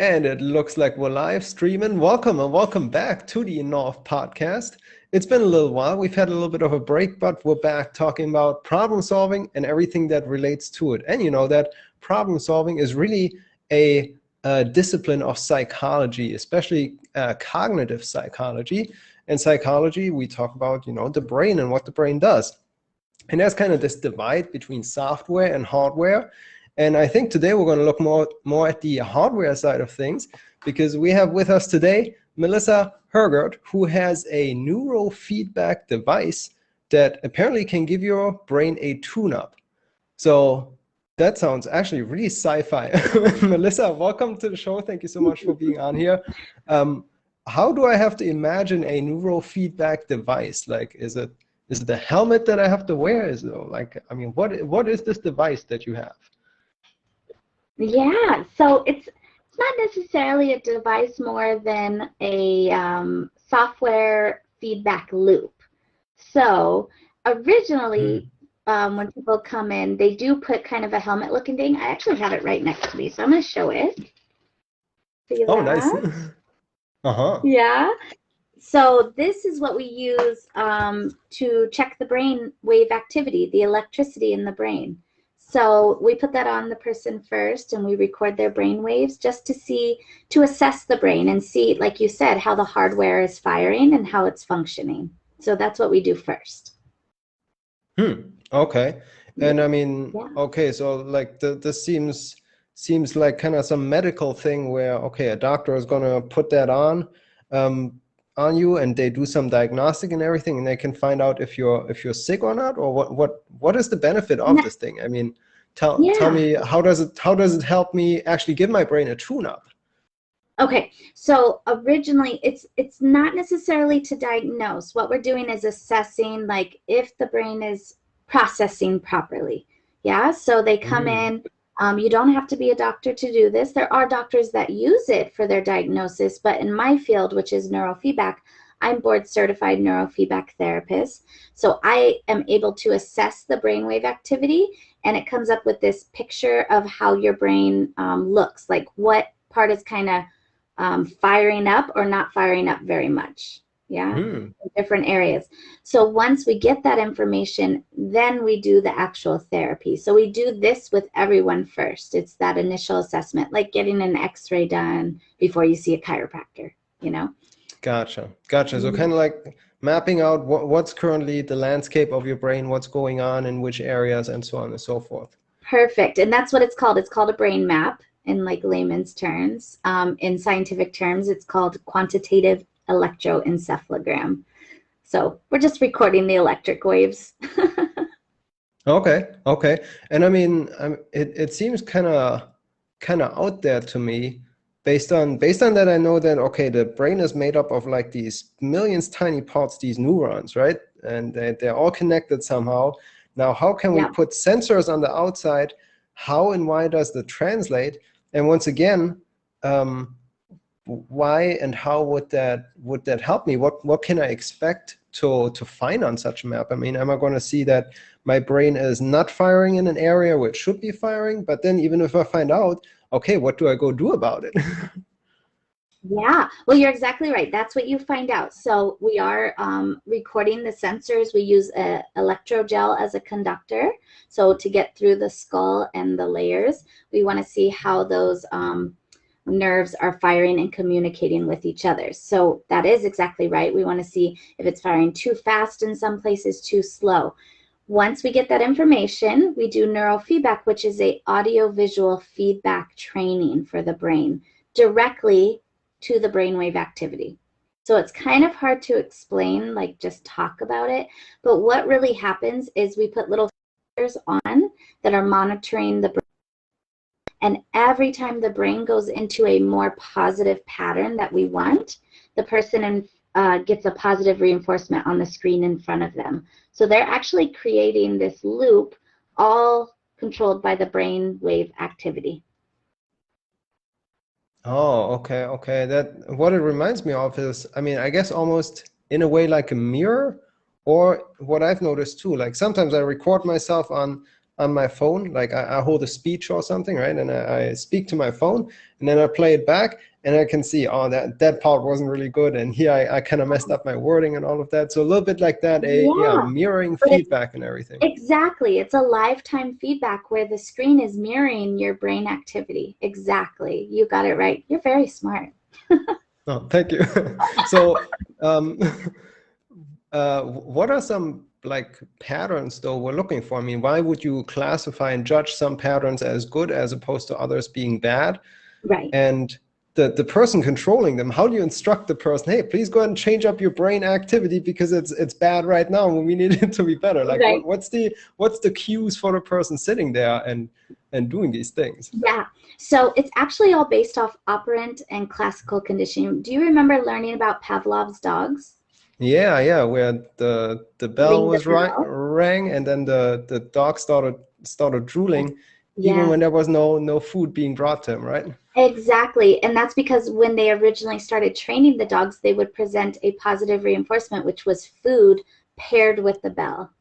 And it looks like we're live streaming. Welcome and welcome back to the North podcast. It's been a little while. We've had a little bit of a break, but we're back talking about problem solving and everything that relates to it. And you know that problem solving is really a discipline of psychology, especially cognitive psychology. And psychology, we talk about, you know, the brain and what the brain does. And there's kind of this divide between software and hardware. And I think today we're going to look more at the hardware side of things, because we have with us today Melissa Hergert, who has a neurofeedback device that apparently can give your brain a tune-up. So that sounds actually really sci-fi. Melissa, welcome to the show. Thank you so much for being on here. How do I have to imagine a neurofeedback device? Like, is it the helmet that I have to wear? Is it like, I mean, what is this device that you have? Yeah, so it's not necessarily a device more than a software feedback loop. So originally, when people come in, they do put kind of a helmet looking thing. I actually have it right next to me, so I'm going to show it. See Oh, that? nice. Uh-huh. Yeah. So this is what we use to check the brain wave activity, the electricity in the brain. So we put that on the person first, and we record their brain waves just to assess the brain and see, like you said, how the hardware is firing and how it's functioning. So that's what we do first. Okay. And I mean, okay, so like this seems like kind of some medical thing where, okay, a doctor is going to put that on you, and they do some diagnostic and everything, and they can find out if you're sick or not, or what is the benefit of this thing? I mean, tell me, how does it help me actually give my brain a tune-up? Okay, so originally it's not necessarily to diagnose. What we're doing is assessing, like, if the brain is processing properly. Yeah, so they come in. You don't have to be a doctor to do this. There are doctors that use it for their diagnosis, but in my field, which is neurofeedback, I'm board certified neurofeedback therapist. So I am able to assess the brainwave activity, and it comes up with this picture of how your brain looks, like what part is kind of firing up or not firing up very much. Yeah, different areas. So once we get that information, then we do the actual therapy. So we do this with everyone first. It's that initial assessment, like getting an x-ray done before you see a chiropractor, you know? Gotcha. So kind of like mapping out what's currently the landscape of your brain, what's going on in which areas, and so on and so forth. Perfect. And that's what it's called. It's called a brain map in like layman's terms. In scientific terms, it's called quantitative electroencephalogram. So we're just recording the electric waves. Okay. And I mean, it seems kind of out there to me. Based on that, I know that, okay, the brain is made up of like these millions tiny parts, these neurons, right? And they're all connected somehow. Now, how can we put sensors on the outside? How and why does that translate? And once again, why and how would that help me? What can I expect to find on such a map? I mean, am I going to see that my brain is not firing in an area where it should be firing? But then even if I find out, okay, what do I go do about it? Yeah, well, you're exactly right. That's what you find out. So we are recording the sensors. We use a electrogel as a conductor. So to get through the skull and the layers, we want to see how those nerves are firing and communicating with each other. So that is exactly right. We want to see if it's firing too fast in some places, too slow. Once we get that information, we do neurofeedback, which is a audio-visual feedback training for the brain directly to the brainwave activity. So it's kind of hard to explain, like just talk about it. But what really happens is we put little sensors on that are monitoring the brain. And every time the brain goes into a more positive pattern that we want, the person gets a positive reinforcement on the screen in front of them. So they're actually creating this loop, all controlled by the brain wave activity. Oh, okay. That what it reminds me of is, I mean, I guess almost in a way like a mirror, or what I've noticed too. Like sometimes I record myself on on my phone, like I hold a speech or something, right? And I speak to my phone, and then I play it back, and I can see, oh, that part wasn't really good, and here I kind of messed up my wording and all of that. So a little bit like that, Yeah, mirroring but it's feedback and everything. exactly. It's a lifetime feedback where the screen is mirroring your brain activity. Exactly. You got it right. You're very smart. Oh, thank you. So, what are some like patterns though we're looking for? I mean, why would you classify and judge some patterns as good as opposed to others being bad? Right. And the person controlling them, how do you instruct the person, hey, please go ahead and change up your brain activity because it's bad right now and we need it to be better? Like Right. what's the cues for the person sitting there and doing these things? Yeah. So it's actually all based off operant and classical conditioning. Do you remember learning about Pavlovs dogs? Yeah, where the bell Ring the was bell. rang, and then the dog started drooling, even Yes. when there was no food being brought to him, right? Exactly. And that's because when they originally started training the dogs, they would present a positive reinforcement, which was food paired with the bell.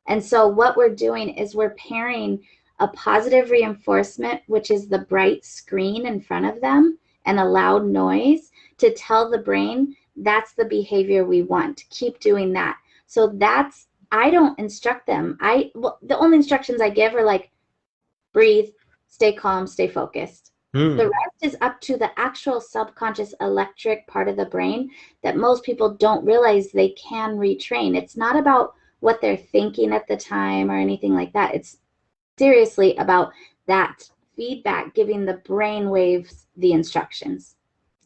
And so what we're doing is we're pairing a positive reinforcement, which is the bright screen in front of them and a loud noise, to tell the brain that's the behavior we want. Keep doing that. So I don't instruct them. The only instructions I give are like, breathe, stay calm, stay focused. The rest is up to the actual subconscious electric part of the brain that most people don't realize they can retrain. It's not about what they're thinking at the time or anything like that. It's seriously about that feedback, giving the brain waves the instructions.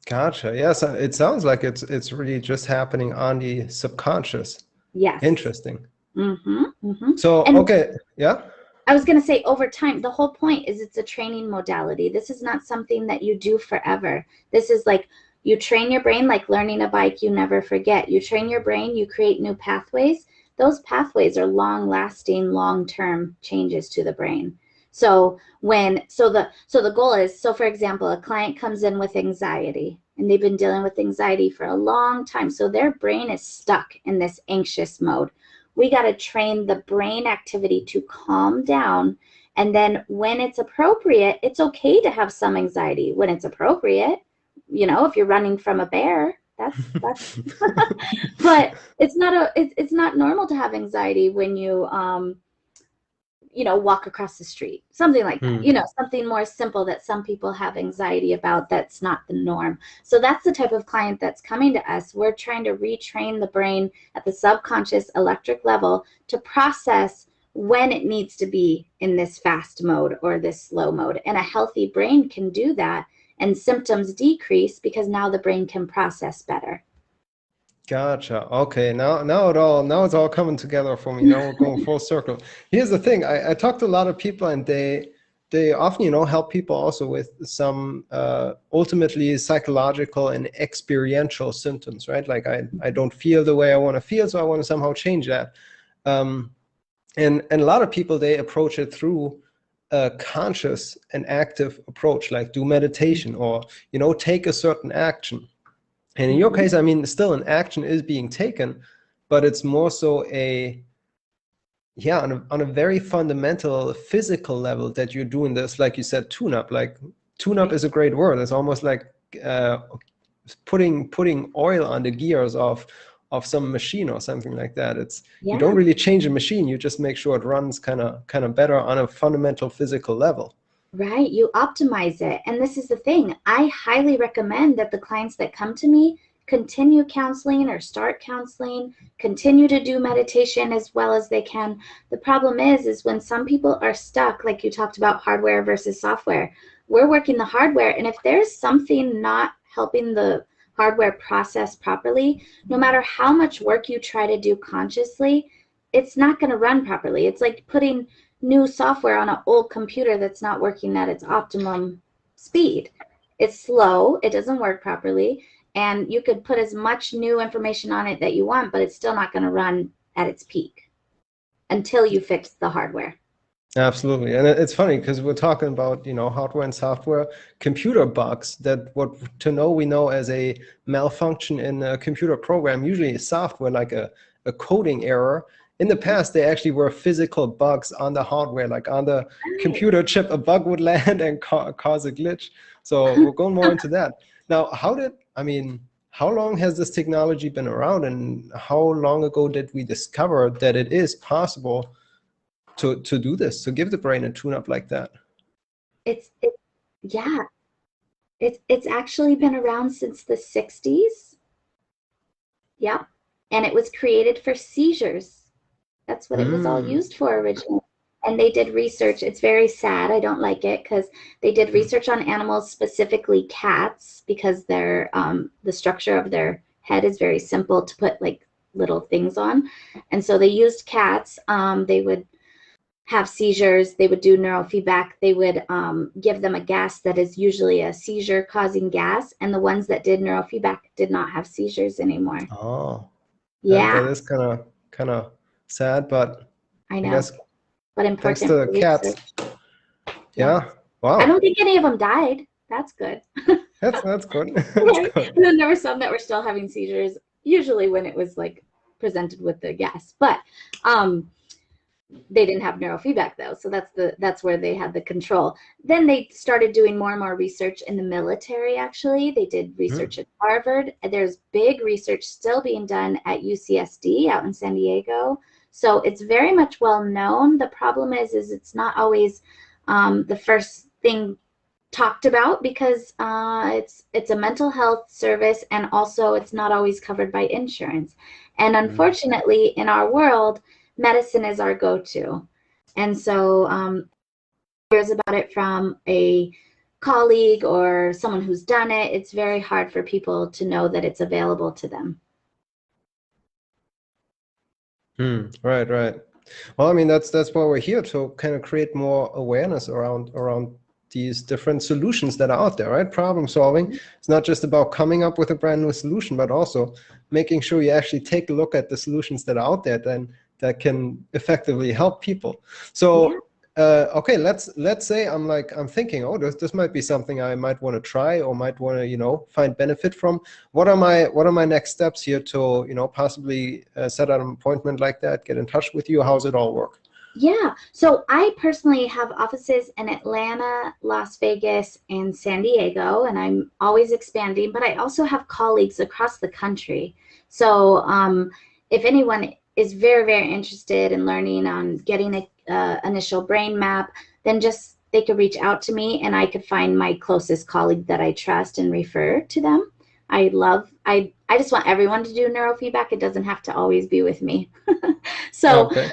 Gotcha. Yes, it sounds like it's really just happening on the subconscious. Yes. Interesting. Mm-hmm, mm-hmm. So, And okay, yeah. I was going to say, over time, the whole point is it's a training modality. This is not something that you do forever. This is like you train your brain like learning a bike, you never forget. You train your brain, you create new pathways. Those pathways are long-lasting, long-term changes to the brain. So the goal is, so for example, a client comes in with anxiety and they've been dealing with anxiety for a long time. So their brain is stuck in this anxious mode. We got to train the brain activity to calm down. And then when it's appropriate, it's okay to have some anxiety when it's appropriate. You know, if you're running from a bear, that's but it's not normal to have anxiety when you walk across the street, something like that, something more simple that some people have anxiety about. That's not the norm. So that's the type of client that's coming to us. We're trying to retrain the brain at the subconscious electric level to process when it needs to be in this fast mode or this slow mode. And a healthy brain can do that, and symptoms decrease because now the brain can process better. Gotcha. Okay, now it's all coming together for me. Now we're going full circle. Here's the thing. I talked to a lot of people, and they often, help people also with some ultimately psychological and experiential symptoms, right? Like I don't feel the way I want to feel, so I want to somehow change that. And a lot of people, they approach it through a conscious and active approach, like do meditation or, take a certain action. And in your case, I mean, still an action is being taken, but it's more so on a very fundamental physical level that you're doing this, like you said, tune-up. Like tune-up is a great word. It's almost like putting oil on the gears of some machine or something like that. You don't really change a machine. You just make sure it runs kind of better on a fundamental physical level. Right, you optimize it. And this is the thing. I highly recommend that the clients that come to me continue counseling or start counseling, continue to do meditation as well as they can. The problem is when some people are stuck, like you talked about hardware versus software, we're working the hardware. And if there's something not helping the hardware process properly, no matter how much work you try to do consciously, it's not going to run properly. It's like putting new software on an old computer that's not working at its optimum speed. It's slow, it doesn't work properly, and you could put as much new information on it that you want, but it's still not going to run at its peak until you fix the hardware. Absolutely. And it's funny because we're talking about, hardware and software, computer bugs that we know as a malfunction in a computer program, usually software like a coding error. in the past, they actually were physical bugs on the hardware, like on the computer chip, a bug would land and cause a glitch. So we're going more into that. Now, how long has this technology been around, and how long ago did we discover that it is possible to do this, to give the brain a tune-up like that? Yeah, it's actually been around since the 60s. Yep. And it was created for seizures. That's what it was all used for originally. And they did research. It's very sad. I don't like it because they did research on animals, specifically cats, because their the structure of their head is very simple to put like little things on. And so they used cats. They would have seizures. They would do neurofeedback. They would give them a gas that is usually a seizure-causing gas. And the ones that did neurofeedback did not have seizures anymore. Oh, yeah. That is kind of sad, but I know. I guess but important. Thanks to the cats. Yeah. Wow. I don't think any of them died. That's good. That's good. That's right? good. And then there were some that were still having seizures, usually when it was like presented with the gas. But they didn't have neurofeedback though, so that's where they had the control. Then they started doing more and more research in the military. Actually, they did research at Harvard. There's big research still being done at UCSD out in San Diego. So it's very much well known. The problem is it's not always the first thing talked about because it's a mental health service, and also it's not always covered by insurance. And unfortunately, in our world, medicine is our go-to. And so hears about it from a colleague or someone who's done it, it's very hard for people to know that it's available to them. Right. Well, I mean, that's why we're here, to kind of create more awareness around these different solutions that are out there, right? Problem solving. It's not just about coming up with a brand new solution, but also making sure you actually take a look at the solutions that are out there then that can effectively help people. So okay, let's say I'm thinking, oh, this might be something I might want to try or might want to find benefit from. What are my next steps here to possibly set an appointment like that, get in touch with you? How's it all work? Yeah, so I personally have offices in Atlanta, Las Vegas, and San Diego, and I'm always expanding, but I also have colleagues across the country. So if anyone is very, very interested in learning on getting a initial brain map, then they could reach out to me and I could find my closest colleague that I trust and refer to them. I just want everyone to do neurofeedback. It doesn't have to always be with me. So okay.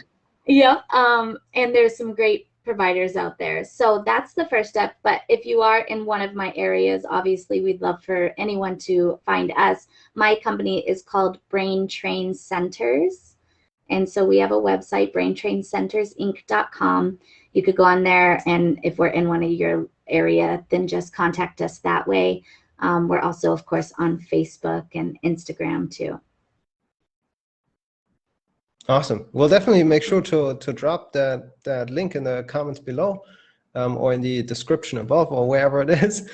Yeah, and there's some great providers out there. So that's the first step. But if you are in one of my areas, obviously we'd love for anyone to find us. My company is called Braintrain Centers. And so we have a website, braintraincentersinc.com. You could go on there, and if we're in one of your area, then just contact us that way. We're also, of course, on Facebook and Instagram too. Awesome. We'll definitely make sure to drop that link in the comments below, or in the description above, or wherever it is.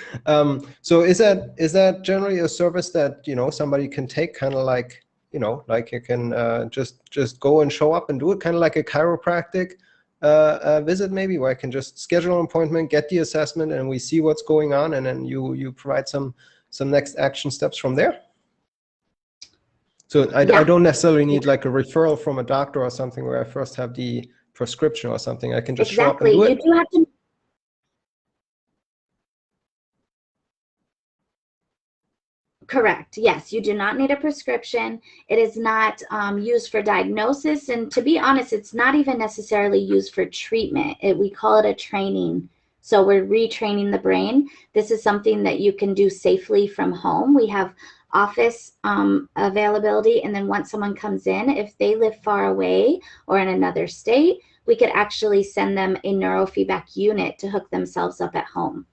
So is that generally a service that somebody can take, kind of like like you can just go and show up and do it, kind of like a chiropractic visit maybe, where I can just schedule an appointment, get the assessment, and we see what's going on, and then you provide some next action steps from there? So I don't necessarily need like a referral from a doctor or something where I first have the prescription or something. I can just show up and do it. You do have to. Correct. Yes, you do not need a prescription. It is not used for diagnosis. And to be honest, it's not even necessarily used for treatment. We call it a training. So we're retraining the brain. This is something that you can do safely from home. We have office availability, and then once someone comes in, if they live far away or in another state, we could actually send them a neurofeedback unit to hook themselves up at home.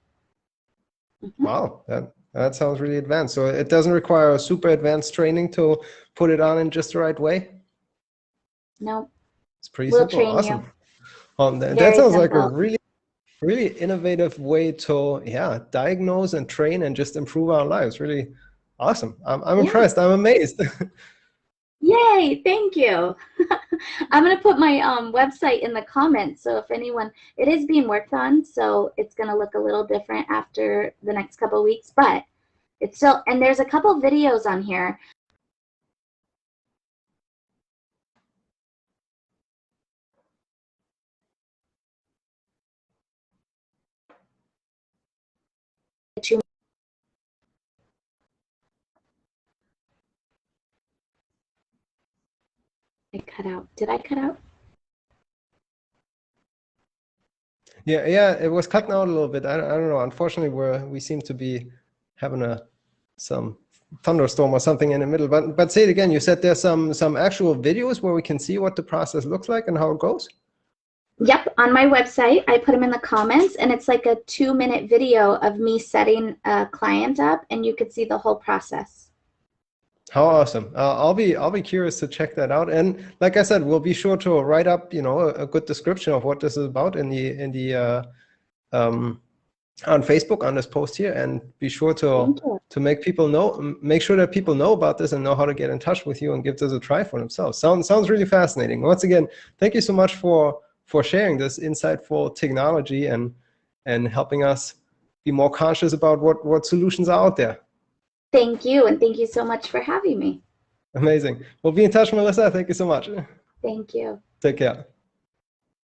Wow, that sounds really advanced. So it doesn't require a super advanced training to put it on in just the right way? No. It's pretty we'll simple. Train awesome. You. That sounds simple. Like a really innovative way to diagnose and train and just improve our lives. Really awesome. I'm impressed. I'm amazed. Yay, thank you. I'm going to put my website in the comments. So if anyone, it is being worked on, so it's going to look a little different after the next couple of weeks, but it's still, and there's a couple videos on here. I cut out. Did I cut out? Yeah, it was cutting out a little bit. I don't know. Unfortunately, we seem to be having some thunderstorm or something in the middle. But say it again. You said there's some actual videos where we can see what the process looks like and how it goes. Yep, on my website, I put them in the comments, and it's like a 2-minute video of me setting a client up, and you could see the whole process. How awesome! I'll be curious to check that out. And like I said, we'll be sure to write up, a good description of what this is about in the on Facebook on this post here, and be sure to make people know, make sure that people know about this and know how to get in touch with you and give this a try for themselves. Sounds really fascinating. Once again, thank you so much for sharing this insightful technology and helping us be more conscious about what solutions are out there. Thank you, and thank you so much for having me. Amazing. We'll be in touch, Melissa. Thank you so much. Thank you. Take care.